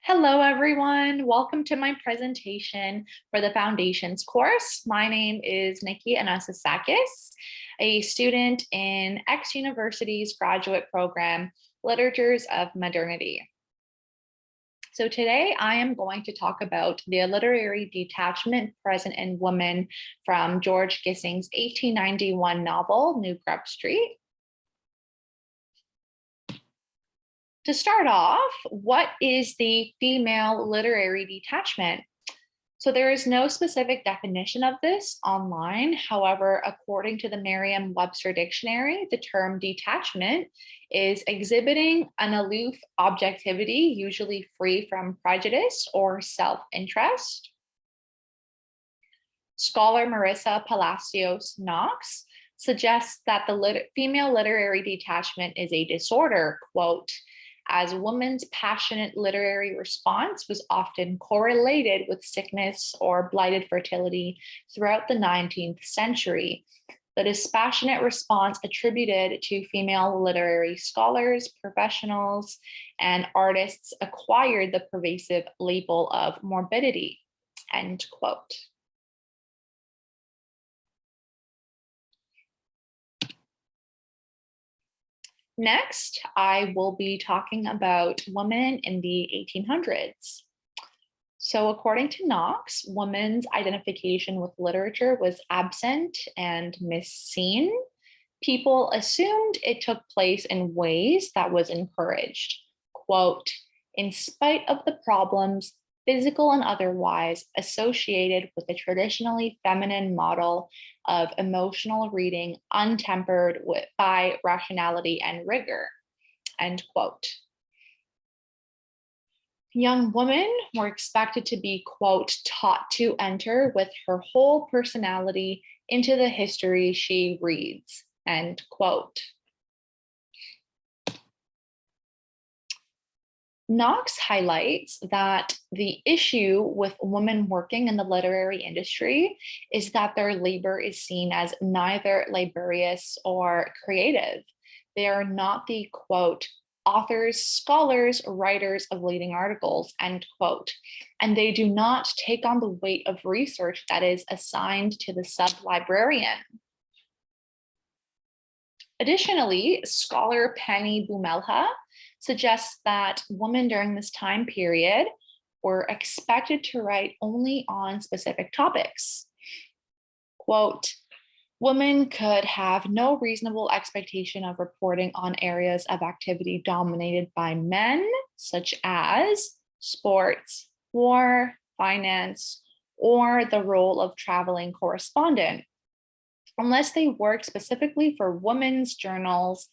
Hello, everyone. Welcome to my presentation for the Foundations course. My name is Niki Anastasakis, a student in X University's graduate program, Literatures of Modernity. So today I am going to talk about the literary detachment present in women from George Gissing's 1891 novel, New Grub Street. To start off, what is the female literary detachment? So there is no specific definition of this online. However, according to the Merriam-Webster dictionary, the term detachment is exhibiting an aloof objectivity, usually free from prejudice or self-interest. Scholar Marissa Palacios Knox suggests that the female literary detachment is a disorder, quote, as women's passionate literary response was often correlated with sickness or blighted fertility throughout the 19th century. The dispassionate response attributed to female literary scholars, professionals, and artists acquired the pervasive label of morbidity, end quote. Next, I will be talking about women in the 1800s. So according to Knox, women's identification with literature was absent and misseen. People assumed it took place in ways that was encouraged. Quote, in spite of the problems, physical and otherwise, associated with the traditionally feminine model of emotional reading untempered by rationality and rigor, end quote. Young women were expected to be, quote, taught to enter with her whole personality into the history she reads, end quote. Knox highlights that the issue with women working in the literary industry is that their labor is seen as neither laborious or creative. They are not the, quote, authors, scholars, writers of leading articles, end quote. And they do not take on the weight of research that is assigned to the sub-librarian. Additionally, scholar Penny Bumelha suggests that women during this time period were expected to write only on specific topics. Quote, women could have no reasonable expectation of reporting on areas of activity dominated by men, such as sports, war, finance, or the role of traveling correspondent. Unless they work specifically for women's journals,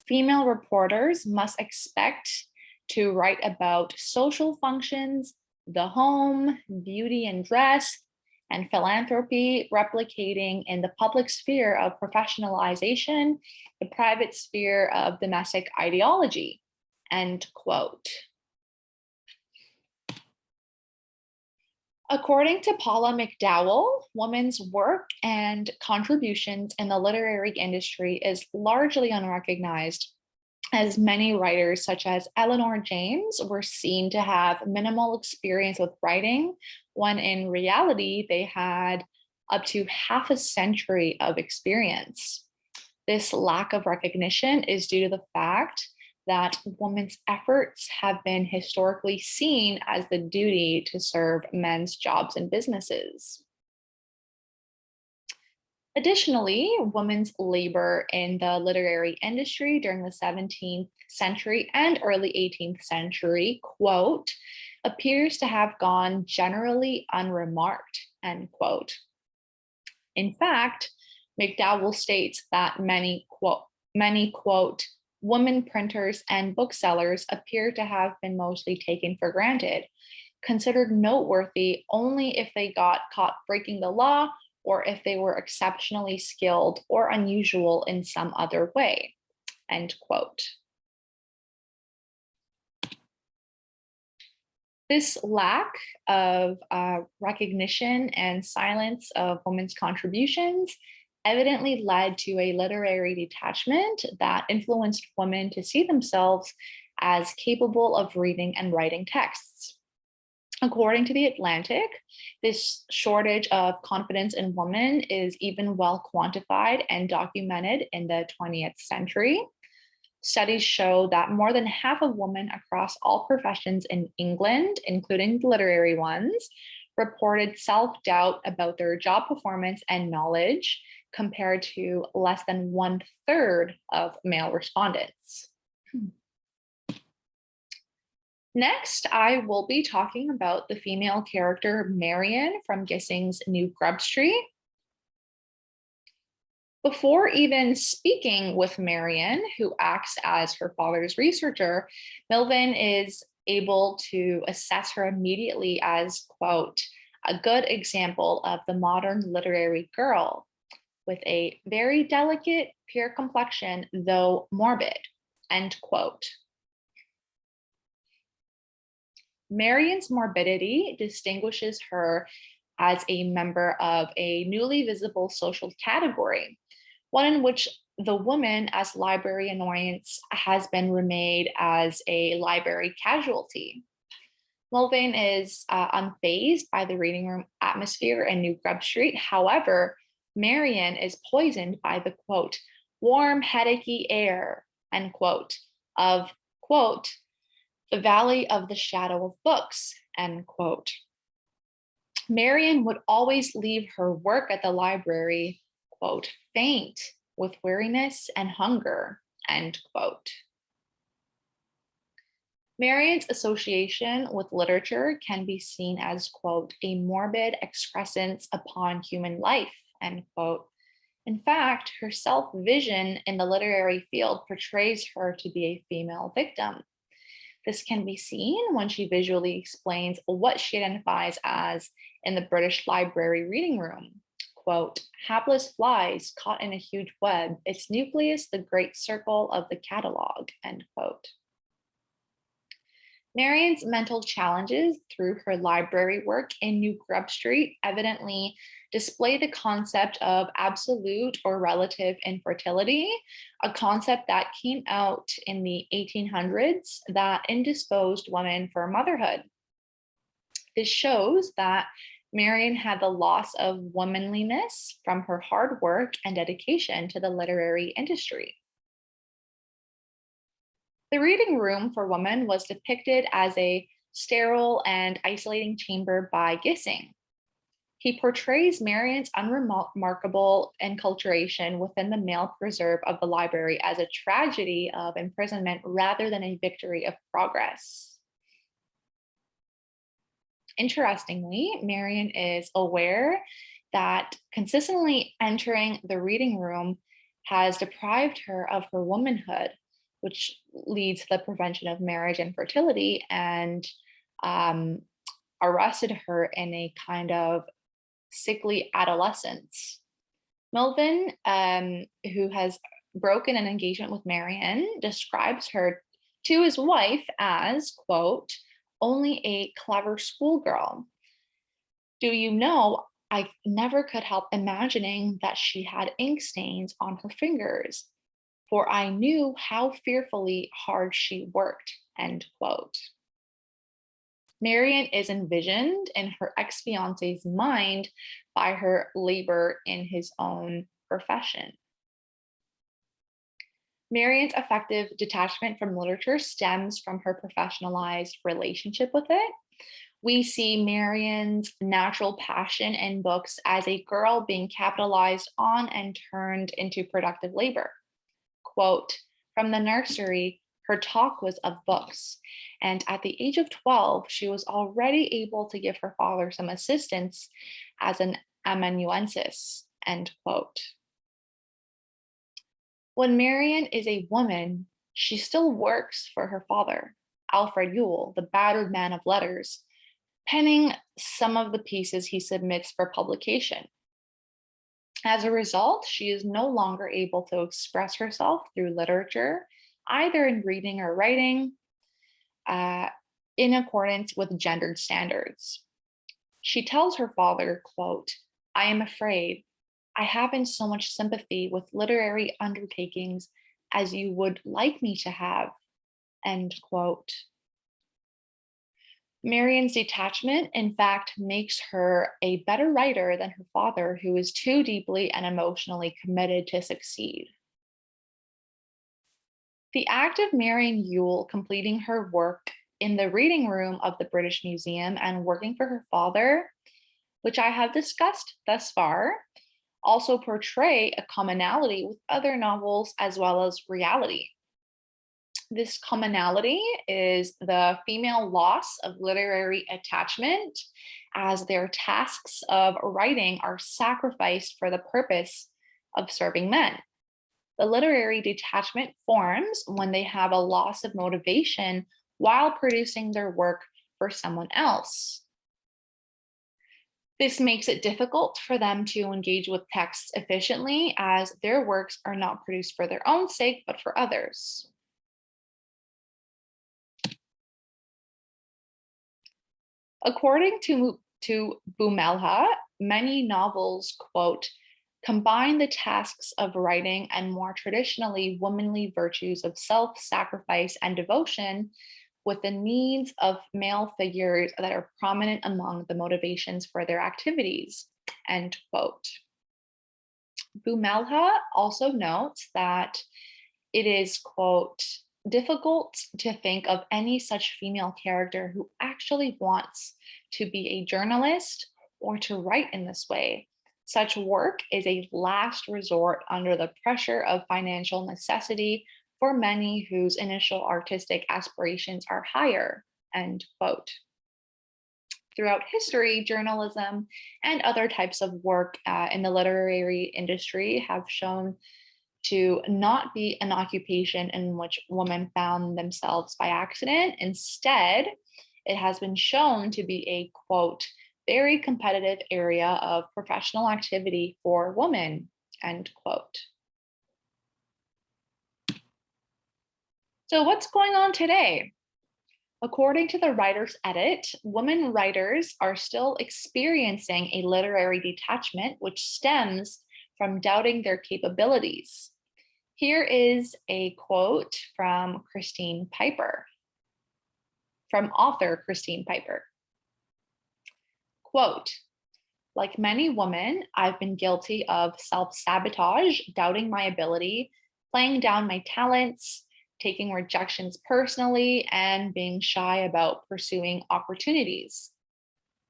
female reporters must expect to write about social functions, the home, beauty and dress, and philanthropy, replicating in the public sphere of professionalization, the private sphere of domestic ideology, end quote. According to Paula McDowell, women's work and contributions in the literary industry is largely unrecognized, as many writers such as Eleanor James were seen to have minimal experience with writing, when in reality they had up to half a century of experience. This lack of recognition is due to the fact that women's efforts have been historically seen as the duty to serve men's jobs and businesses. Additionally, women's labor in the literary industry during the 17th century and early 18th century, quote, appears to have gone generally unremarked, end quote. In fact, McDowell states that many quote, women printers and booksellers appear to have been mostly taken for granted, considered noteworthy only if they got caught breaking the law or if they were exceptionally skilled or unusual in some other way, end quote. This lack of recognition and silence of women's contributions evidently led to a literary detachment that influenced women to see themselves as capable of reading and writing texts. According to The Atlantic, this shortage of confidence in women is even well quantified and documented in the 20th century. Studies show that more than half of women across all professions in England, including the literary ones, reported self doubt about their job performance and knowledge, compared to less than one third of male respondents. Next, I will be talking about the female character Marion from Gissing's New Grub Street. Before even speaking with Marion, who acts as her father's researcher, Milvan is able to assess her immediately as, quote, a good example of the modern literary girl with a very delicate, pure complexion, though morbid, end quote. Marion's morbidity distinguishes her as a member of a newly visible social category, one in which the woman as library annoyance has been remade as a library casualty. Mulvane is unfazed by the reading room atmosphere in New Grub Street. However, Marion is poisoned by the, quote, warm, headachy air, end quote, of, quote, the valley of the shadow of books, end quote. Marion would always leave her work at the library, quote, faint with weariness and hunger, end quote. Marion's association with literature can be seen as, quote, a morbid excrescence upon human life, end quote. In fact, her self-vision in the literary field portrays her to be a female victim. This can be seen when she visually explains what she identifies as in the British Library reading room. Quote, hapless flies caught in a huge web, its nucleus the great circle of the catalogue, end quote. Marion's mental challenges through her library work in New Grub Street evidently display the concept of absolute or relative infertility, a concept that came out in the 1800s that indisposed women for motherhood. This shows that Marion had the loss of womanliness from her hard work and dedication to the literary industry. The reading room for women was depicted as a sterile and isolating chamber by Gissing. He portrays Marion's unremarkable enculturation within the male preserve of the library as a tragedy of imprisonment rather than a victory of progress. Interestingly, Marion is aware that consistently entering the reading room has deprived her of her womanhood, which leads to the prevention of marriage and fertility, and arrested her in a kind of sickly adolescence. Melvin, who has broken an engagement with Marion, describes her to his wife as, quote, only a clever schoolgirl. Do you know, I never could help imagining that she had ink stains on her fingers, for I knew how fearfully hard she worked, end quote. Marion is envisioned in her ex-fiance's mind by her labor in his own profession. Marion's effective detachment from literature stems from her professionalized relationship with it. We see Marion's natural passion in books as a girl being capitalized on and turned into productive labor. Quote, from the nursery, her talk was of books, and at the age of 12, she was already able to give her father some assistance as an amanuensis, end quote. When Marion is a woman, she still works for her father, Alfred Yule, the battered man of letters, penning some of the pieces he submits for publication. As a result, she is no longer able to express herself through literature, either in reading or writing, in accordance with gendered standards. She tells her father, quote, I am afraid I haven't so much sympathy with literary undertakings as you would like me to have, end quote. Marion's detachment, in fact, makes her a better writer than her father, who is too deeply and emotionally committed to succeed. The act of Marion Yule completing her work in the reading room of the British Museum and working for her father, which I have discussed thus far, also portray a commonality with other novels as well as reality. This commonality is the female loss of literary attachment, as their tasks of writing are sacrificed for the purpose of serving men. The literary detachment forms when they have a loss of motivation while producing their work for someone else. This makes it difficult for them to engage with texts efficiently, as their works are not produced for their own sake, but for others. According to Bumelha, many novels, quote, combine the tasks of writing and more traditionally womanly virtues of self sacrifice and devotion with the needs of male figures that are prominent among the motivations for their activities, end quote. Bumelha also notes that it is, quote, difficult to think of any such female character who actually wants to be a journalist or to write in this way. Such work is a last resort under the pressure of financial necessity for many whose initial artistic aspirations are higher, end quote. Throughout history, journalism and other types of work in the literary industry have shown to not be an occupation in which women found themselves by accident. Instead, it has been shown to be a, quote, very competitive area of professional activity for women, end quote. So, what's going on today? According to the writer's edit, women writers are still experiencing a literary detachment which stems from doubting their capabilities. Here is a quote from author Christine Piper. Quote, like many women, I've been guilty of self-sabotage, doubting my ability, playing down my talents, taking rejections personally, and being shy about pursuing opportunities.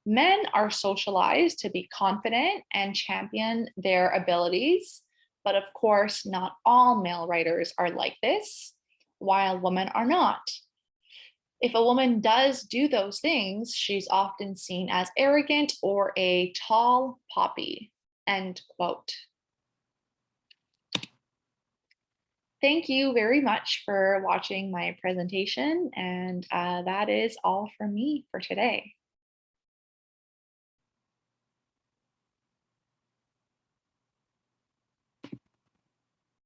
Men are socialized to be confident and champion their abilities, but of course, not all male writers are like this, while women are not. If a woman does do those things, she's often seen as arrogant or a tall poppy, end quote. Thank you very much for watching my presentation, and that is all from me for today.